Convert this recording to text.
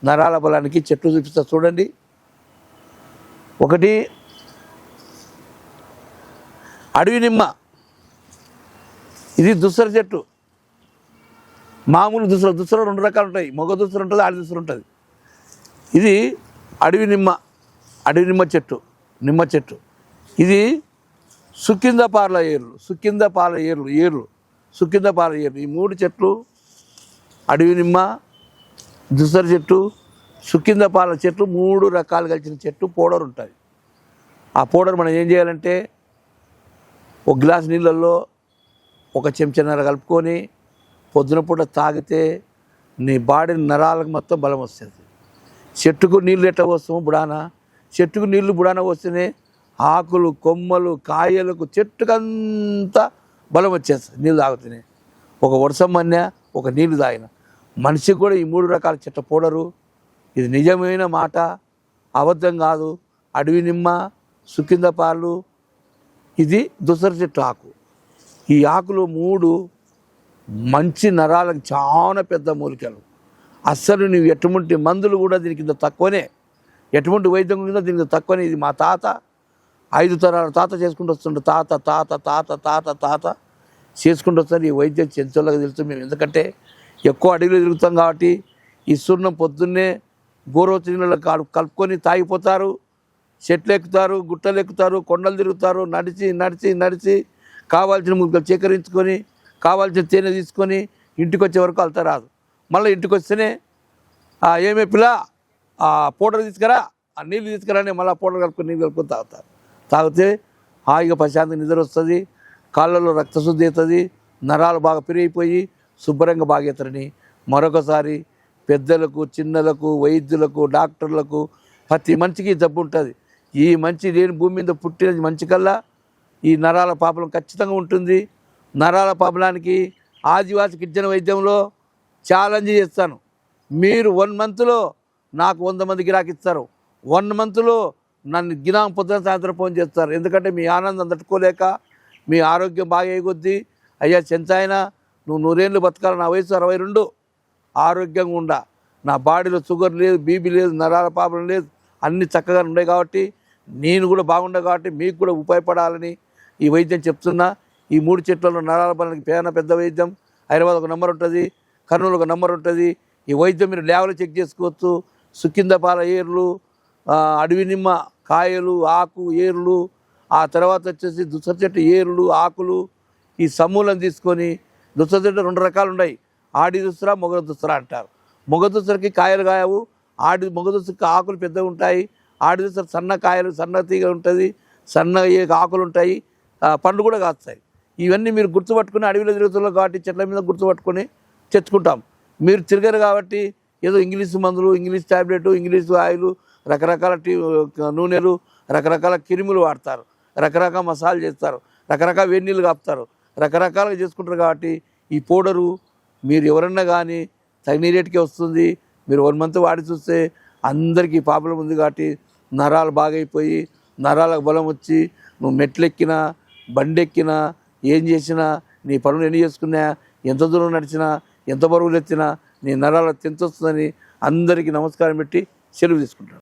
నరాల బలానికి చెట్లు చూపిస్తా చూడండి. ఒకటి అడవి నిమ్మ, ఇది దుస్సర చెట్టు. మామూలు దుస్సర 2 రకాలు ఉంటాయి, మగ దుస్సర ఉంటుంది, ఆడి దుస్సర ఉంటుంది. ఇది అడవి నిమ్మ చెట్టు. ఇది సుకిందపాల ఏర్లు, ఈ 3 చెట్లు, అడవి నిమ్మ, దుస్సర చెట్టు, సుకిందపాల చెట్లు, 3 రకాలు కలిసిన చెట్టు పౌడర్ ఉంటుంది. ఆ పౌడర్ మనం ఏం చేయాలంటే 1 గ్లాస్ నీళ్ళల్లో 1 చెంచాన్నర కలుపుకొని పొద్దున పూట తాగితే నీ బాడీ నరాలకు మొత్తం బలం వస్తుంది. చెట్టుకు నీళ్ళు ఎట్లా పోస్తాము బుడాన, చెట్టుకు నీళ్లు బుడాన వస్తేనే ఆకులు, కొమ్మలు, కాయలకు, చెట్టుకంతా బలం వచ్చేస్తుంది నీళ్ళు తాగుతూనే. ఒక వర్షమన్నా, ఒక నీళ్ళు తాగిన మనిషికి కూడా ఈ 3 రకాల చెట్ల పౌడరు. ఇది నిజమైన మాట, అబద్ధం కాదు. అడవి నిమ్మ, సుకిందపాలు, ఇది దుస్సర చెట్టు ఆకు. ఈ ఆకులు 3 మంచి నరాలకు చాలా పెద్ద మూలికలు. అస్సలు నువ్వు ఎటువంటి మందులు కూడా దీని కింద తక్కువనే, ఎటువంటి వైద్యం కింద దీనికి తక్కువనే. ఇది మా తాత 5 తరాల తాత చేసుకుంటూ వస్తుండే, తాత చేసుకుంటూ వస్తారు. ఈ వైద్యం చెంచోళ్ళకి తెలుసు మేము, ఎందుకంటే ఎక్కువ అడవిలో తిరుగుతాం కాబట్టి. ఈ సూర్ణం పొద్దున్నే గోరోచనీళ్ళలో కలుపుకొని తాగిపోతారు. చెట్లు ఎక్కుతారు, గుట్టలు ఎక్కుతారు, కొండలు తిరుగుతారు, నడిచి కావాల్సిన ముక్కలు సేకరించుకొని, కావాల్సిన తేనె తీసుకొని ఇంటికి వచ్చే వరకు వెళ్తా రాదు. మళ్ళీ ఇంటికి వస్తేనే ఏమే పిల్ల పౌడర్ తీసుకురా, ఆ నీళ్ళు తీసుకురాని మళ్ళీ పౌడర్ కలుపుకొని నీళ్ళు కలుపుకొని తాగితే హాయిగా ప్రశాంతంగా నిద్ర వస్తుంది, కాళ్ళలో రక్తశుద్ధి అవుతుంది, నరాలు బాగా పెరిగిపోయి శుభ్రంగా బాగేతారని మరొకసారి పెద్దలకు, చిన్నలకు, వైద్యులకు, డాక్టర్లకు, ప్రతి మనిషికి జబ్బు ఉంటుంది. ఈ మంచి లేని భూమి మీద పుట్టిన మంచి కల్లా ఈ నరాల పాపలం ఖచ్చితంగా ఉంటుంది. నరాల పాపలానికి ఆదివాసి గిరిజన వైద్యంలో ఛాలెంజ్ చేస్తాను. మీరు 1 మంత్లో నాకు 100 మంది గిరాకీ ఇస్తారు. 1 మంత్లో నన్ను గిరాం పొద్దున సాయంత్రం ఫోన్ చేస్తారు. ఎందుకంటే మీ ఆనందం తట్టుకోలేక, మీ ఆరోగ్యం బాగా అయ్యకొద్దీ, అయ్యా చెంచాయన నువ్వు 100 ఏళ్ళు బతకాలి, నా వయసు 62, ఆరోగ్యంగా ఉండా, నా బాడీలో షుగర్ లేదు, బీపీ లేదు, నరాల పాపం లేదు, అన్నీ చక్కగా ఉన్నాయి కాబట్టి, నేను కూడా బాగుండే కాబట్టి మీకు కూడా ఉపయోగపడాలని ఈ వైద్యం చెప్తున్నా. ఈ 3 చెట్లలో నరాల బలానికి పెద్ద వైద్యం. హైదరాబాద్ ఒక నెంబర్ ఉంటుంది, కర్నూలు ఒక నెంబర్ ఉంటుంది. ఈ వైద్యం మీరు ల్యాబ్లో చెక్ చేసుకోవచ్చు. సుకిందపాల ఏర్లు, అడవి నిమ్మ కాయలు, ఆకు, ఏర్లు, ఆ తర్వాత వచ్చేసి దుస్సర చెట్టు ఏర్లు, ఆకులు, ఈ సమూలం తీసుకొని, దుస్సర చెట్టు 2 రకాలు ఉన్నాయి, ఆడి దుస్సర, మొగ దుస్సర అంటారు. మొగ దుస్సరకి కాయలు కాయవు, మొగ దుస్సరకి ఆకులు పెద్దగా ఉంటాయి. ఆడి దుస్సర సన్న కాయలు, సన్న తీగ ఉంటుంది, సన్న ఆకులు ఉంటాయి, పండ్లు కూడా కాస్తాయి. ఇవన్నీ మీరు గుర్తుపట్టుకుని అడవిలో తిరుగుతున్నారు కాబట్టి చెట్ల మీద గుర్తుపట్టుకొని తెచ్చుకుంటాం. మీరు తిరగరు కాబట్టి ఏదో ఇంగ్లీష్ మందులు, ఇంగ్లీష్ ట్యాబ్లెట్, ఇంగ్లీష్ ఆయిల్, రకరకాల నూనెలు, రకరకాల క్రిములు వాడతారు, రకరకాల మసాలు చేస్తారు, రకరకాల వేడి నీళ్ళు కాపుతారు, రకరకాలుగా చేసుకుంటారు. కాబట్టి ఈ పౌడరు మీరు ఎవరన్నా కానీ తగిన రేటుకే వస్తుంది. మీరు 1 మంత్ వాడి చూస్తే అందరికీ ప్రాబ్లం ఉంది. కాబట్టి నరాలు బాగైపోయి, నరాలకు బలం వచ్చి, నువ్వు మెట్లెక్కినా, బండెక్కినా, ఏం చేసినా, నీ పనులు ఎన్ని చేసుకున్నా, ఎంత దూరం నడిచినా, ఎంత బరువులు ఎత్తినా నీ నరాలకు ఎంత వస్తుందని అందరికీ నమస్కారం పెట్టి సెలవు తీసుకుంటాను.